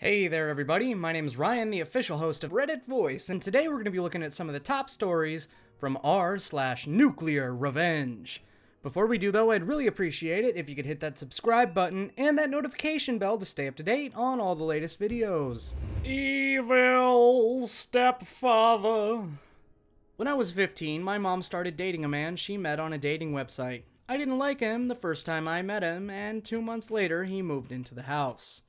Hey there everybody, my name is Ryan, the official host of Reddit Voice, and today we're going to be looking at some of the top stories from r/NuclearRevenge. Before we do though, I'd really appreciate it if you could hit that subscribe button and that notification bell to stay up to date on all the latest videos. Evil stepfather. When I was 15, my mom started dating a man she met on a dating website. I didn't like him the first time I met him, and 2 months later he moved into the house.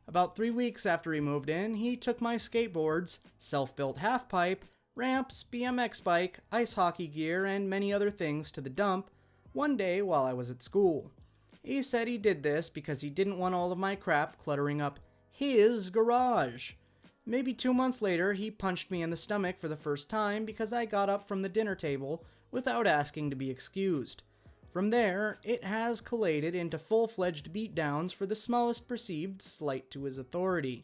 About 3 weeks after he moved in, he took my skateboards, self-built half-pipe, ramps, BMX bike, ice hockey gear, and many other things to the dump one day while I was at school. He said he did this because he didn't want all of my crap cluttering up his garage. Maybe 2 months later, he punched me in the stomach for the first time because I got up from the dinner table without asking to be excused. From there, it has collated into full-fledged beatdowns for the smallest perceived slight to his authority.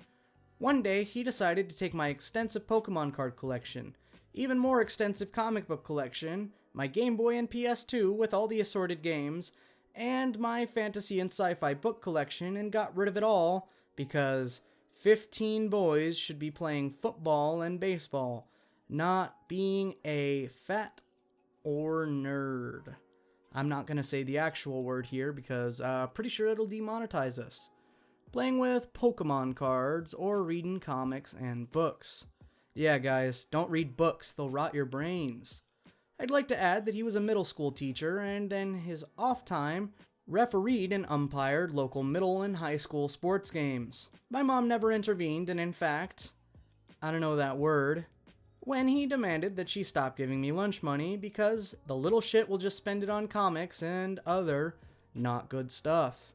One day, he decided to take my extensive Pokemon card collection, even more extensive comic book collection, my Game Boy and PS2 with all the assorted games, and my fantasy and sci-fi book collection and got rid of it all because 15 boys should be playing football and baseball, not being a fat or nerd. I'm not going to say the actual word here because pretty sure it'll demonetize us. Playing with Pokemon cards or reading comics and books. Yeah, guys, don't read books, they'll rot your brains. I'd like to add that he was a middle school teacher and then his off time refereed and umpired local middle and high school sports games. My mom never intervened and in fact, I don't know that word, when he demanded that she stop giving me lunch money because the little shit will just spend it on comics and other not good stuff.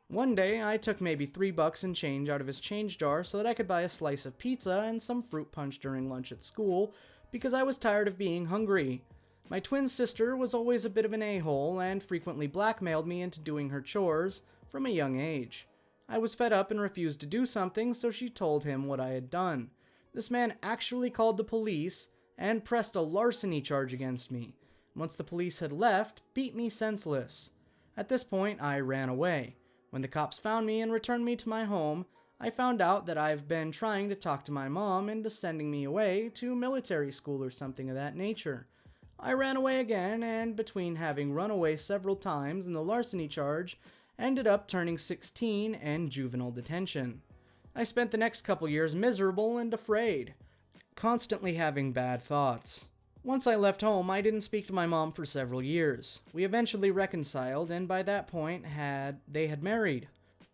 One day, I took maybe $3 in change out of his change jar so that I could buy a slice of pizza and some fruit punch during lunch at school because I was tired of being hungry. My twin sister was always a bit of an a-hole and frequently blackmailed me into doing her chores from a young age. I was fed up and refused to do something, so she told him what I had done. This man actually called the police and pressed a larceny charge against me. Once the police had left, beat me senseless. At this point, I ran away. When the cops found me and returned me to my home, I found out that I've been trying to talk to my mom into sending me away to military school or something of that nature. I ran away again, and between having run away several times and the larceny charge, ended up turning 16 and juvenile detention. I spent the next couple years miserable and afraid, constantly having bad thoughts. Once I left home, I didn't speak to my mom for several years. We eventually reconciled, and by that point, they had married.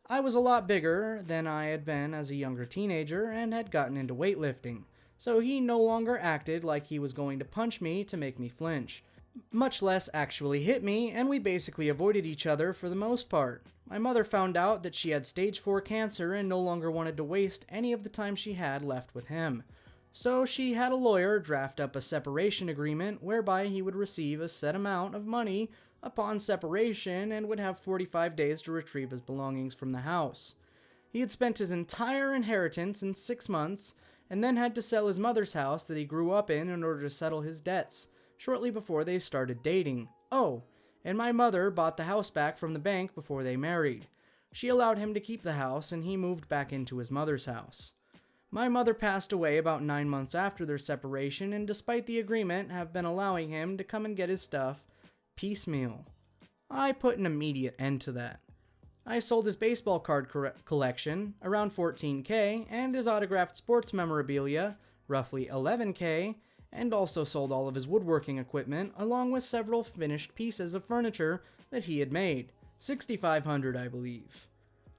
I was a lot bigger than I had been as a younger teenager and had gotten into weightlifting, so he no longer acted like he was going to punch me to make me flinch, much less actually hit me, and we basically avoided each other for the most part. My mother found out that she had stage 4 cancer and no longer wanted to waste any of the time she had left with him. So she had a lawyer draft up a separation agreement whereby he would receive a set amount of money upon separation and would have 45 days to retrieve his belongings from the house. He had spent his entire inheritance in 6 months and then had to sell his mother's house that he grew up in order to settle his debts, shortly before they started dating. Oh, and my mother bought the house back from the bank before they married. She allowed him to keep the house and he moved back into his mother's house. My mother passed away about 9 months after their separation and despite the agreement have been allowing him to come and get his stuff piecemeal. I put an immediate end to that. I sold his baseball card collection, around $14K, and his autographed sports memorabilia, roughly $11K, and also sold all of his woodworking equipment, along with several finished pieces of furniture that he had made, $6,500 I believe.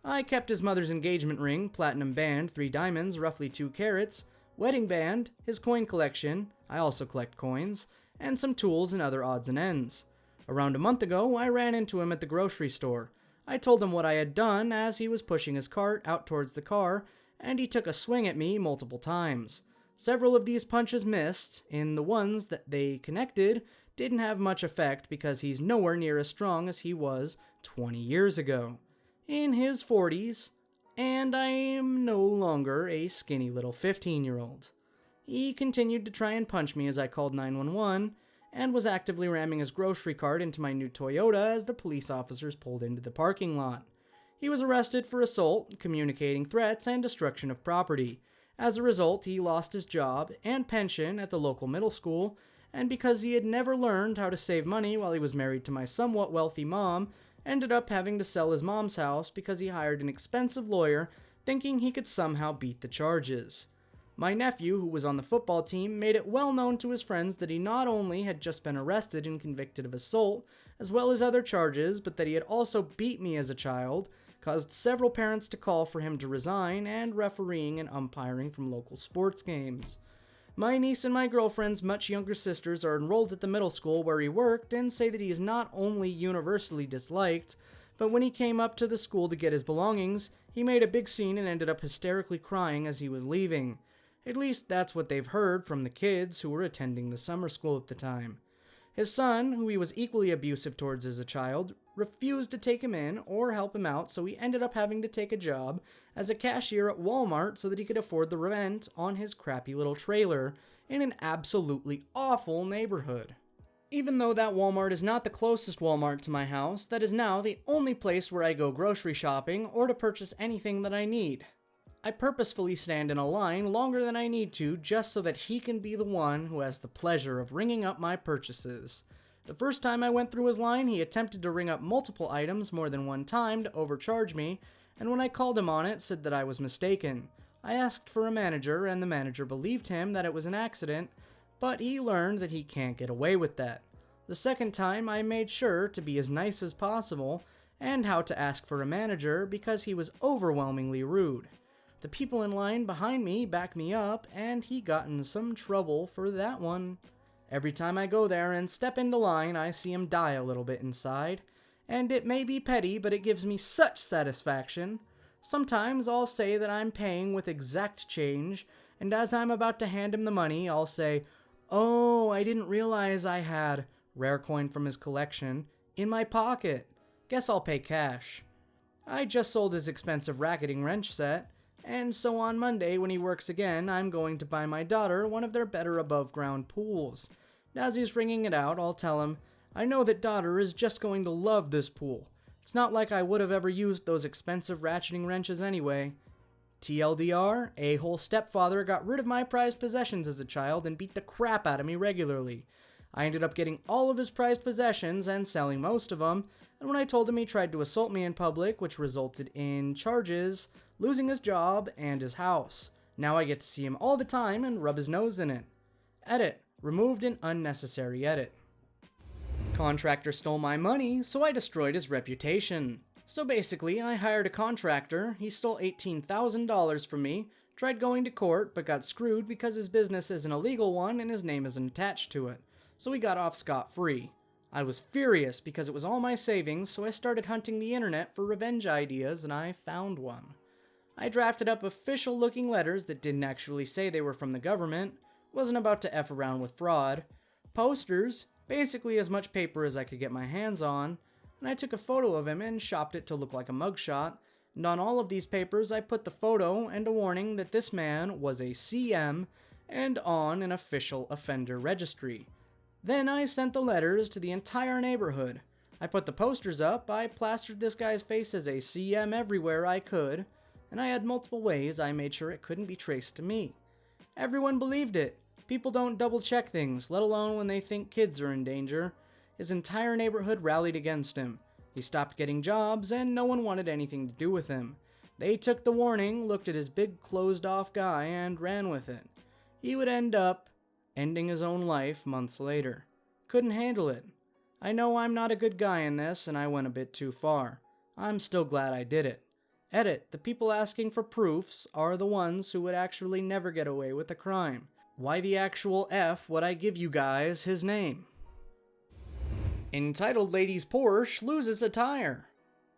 I kept his mother's engagement ring, platinum band, 3 diamonds, roughly 2 carats, wedding band, his coin collection, I also collect coins, and some tools and other odds and ends. Around a month ago, I ran into him at the grocery store. I told him what I had done as he was pushing his cart out towards the car, and he took a swing at me multiple times. Several of these punches missed, and the ones that they connected didn't have much effect because he's nowhere near as strong as he was 20 years ago. In his 40s, and I am no longer a skinny little 15-year-old. He continued to try and punch me as I called 911, and was actively ramming his grocery cart into my new Toyota as the police officers pulled into the parking lot. He was arrested for assault, communicating threats, and destruction of property. As a result, he lost his job and pension at the local middle school, and because he had never learned how to save money while he was married to my somewhat wealthy mom, ended up having to sell his mom's house because he hired an expensive lawyer thinking he could somehow beat the charges. My nephew, who was on the football team, made it well known to his friends that he not only had just been arrested and convicted of assault, as well as other charges, but that he had also beat me as a child, caused several parents to call for him to resign, and refereeing and umpiring from local sports games. My niece and my girlfriend's much younger sisters are enrolled at the middle school where he worked and say that he is not only universally disliked, but when he came up to the school to get his belongings, he made a big scene and ended up hysterically crying as he was leaving. At least that's what they've heard from the kids who were attending the summer school at the time. His son, who he was equally abusive towards as a child, refused to take him in or help him out, so he ended up having to take a job as a cashier at Walmart so that he could afford the rent on his crappy little trailer in an absolutely awful neighborhood. Even though that Walmart is not the closest Walmart to my house, that is now the only place where I go grocery shopping or to purchase anything that I need. I purposefully stand in a line longer than I need to just so that he can be the one who has the pleasure of ringing up my purchases. The first time I went through his line, he attempted to ring up multiple items more than one time to overcharge me, and when I called him on it, said that I was mistaken. I asked for a manager, and the manager believed him that it was an accident, but he learned that he can't get away with that. The second time, I made sure to be as nice as possible, and how to ask for a manager because he was overwhelmingly rude. The people in line behind me back me up, and he got in some trouble for that one. Every time I go there and step into line, I see him die a little bit inside. And it may be petty, but it gives me such satisfaction. Sometimes I'll say that I'm paying with exact change, and as I'm about to hand him the money, I'll say, "Oh, I didn't realize I had," rare coin from his collection, "in my pocket. Guess I'll pay cash." I just sold his expensive racketing wrench set, and so on Monday, when he works again, I'm going to buy my daughter one of their better above-ground pools. As he's ringing it out, I'll tell him, "I know that daughter is just going to love this pool. It's not like I would have ever used those expensive ratcheting wrenches anyway." TLDR, a-hole stepfather got rid of my prized possessions as a child and beat the crap out of me regularly. I ended up getting all of his prized possessions and selling most of them, and when I told him he tried to assault me in public, which resulted in charges, losing his job, and his house. Now I get to see him all the time and rub his nose in it. Edit. Removed an unnecessary edit. Contractor stole my money, so I destroyed his reputation. So basically, I hired a contractor, he stole $18,000 from me, tried going to court, but got screwed because his business is an illegal one and his name isn't attached to it. So he got off scot-free. I was furious because it was all my savings, so I started hunting the internet for revenge ideas, and I found one. I drafted up official-looking letters that didn't actually say they were from the government, wasn't about to F around with fraud, posters, basically as much paper as I could get my hands on, and I took a photo of him and shopped it to look like a mugshot, and on all of these papers I put the photo and a warning that this man was a CM and on an official offender registry. Then I sent the letters to the entire neighborhood. I put the posters up, I plastered this guy's face as a CM everywhere I could, and I had multiple ways I made sure it couldn't be traced to me. Everyone believed it. People don't double-check things, let alone when they think kids are in danger. His entire neighborhood rallied against him. He stopped getting jobs, and no one wanted anything to do with him. They took the warning, looked at his big closed-off guy, and ran with it. He would end up ending his own life months later. Couldn't handle it. I know I'm not a good guy in this, and I went a bit too far. I'm still glad I did it. Edit. The people asking for proofs are the ones who would actually never get away with a crime. Why the actual F would I give you guys his name? Entitled Lady's Porsche Loses a Tire.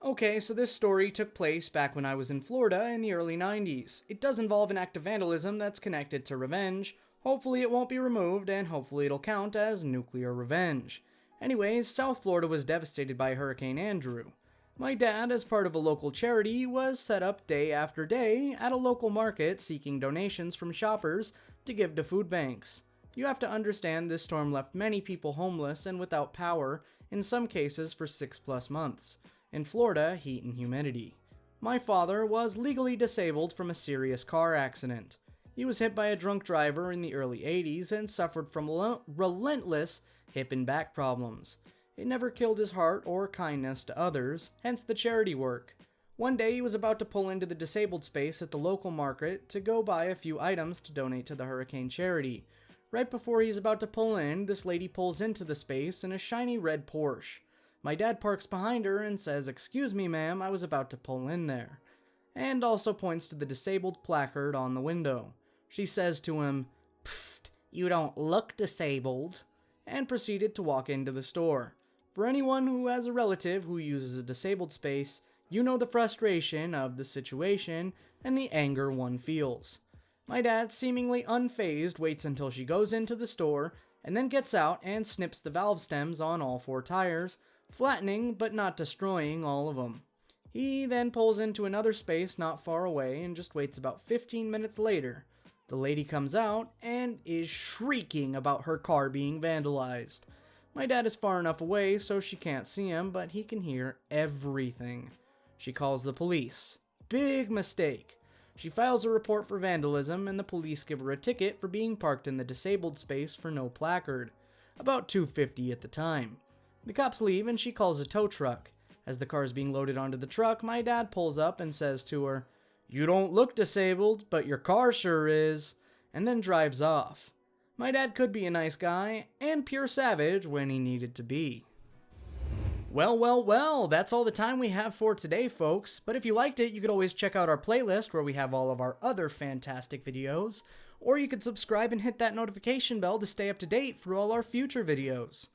Okay, so this story took place back when I was in Florida in the early 90s. It does involve an act of vandalism that's connected to revenge. Hopefully it won't be removed, and hopefully it'll count as nuclear revenge. Anyways, South Florida was devastated by Hurricane Andrew. My dad, as part of a local charity, was set up day after day at a local market seeking donations from shoppers to give to food banks. You have to understand this storm left many people homeless and without power, in some cases for 6+ months. In Florida, heat and humidity. My father was legally disabled from a serious car accident. He was hit by a drunk driver in the early 80s and suffered from relentless hip and back problems. It never killed his heart or kindness to others, hence the charity work. One day he was about to pull into the disabled space at the local market to go buy a few items to donate to the hurricane charity. Right before he's about to pull in, this lady pulls into the space in a shiny red Porsche. My dad parks behind her and says, "Excuse me, ma'am, I was about to pull in there," and also points to the disabled placard on the window. She says to him, "Pfft, you don't look disabled," and proceeded to walk into the store. For anyone who has a relative who uses a disabled space, you know the frustration of the situation and the anger one feels. My dad, seemingly unfazed, waits until she goes into the store and then gets out and snips the valve stems on all 4 tires, flattening but not destroying all of them. He then pulls into another space not far away and just waits about 15 minutes later. The lady comes out and is shrieking about her car being vandalized. My dad is far enough away so she can't see him, but he can hear everything. She calls the police. Big mistake. She files a report for vandalism and the police give her a ticket for being parked in the disabled space for no placard. About $2.50 at the time. The cops leave and she calls a tow truck. As the car is being loaded onto the truck, my dad pulls up and says to her, "You don't look disabled, but your car sure is," and then drives off. My dad could be a nice guy and pure savage when he needed to be. Well, that's all the time we have for today, folks. But if you liked it, you could always check out our playlist where we have all of our other fantastic videos, or you could subscribe and hit that notification bell to stay up to date for all our future videos.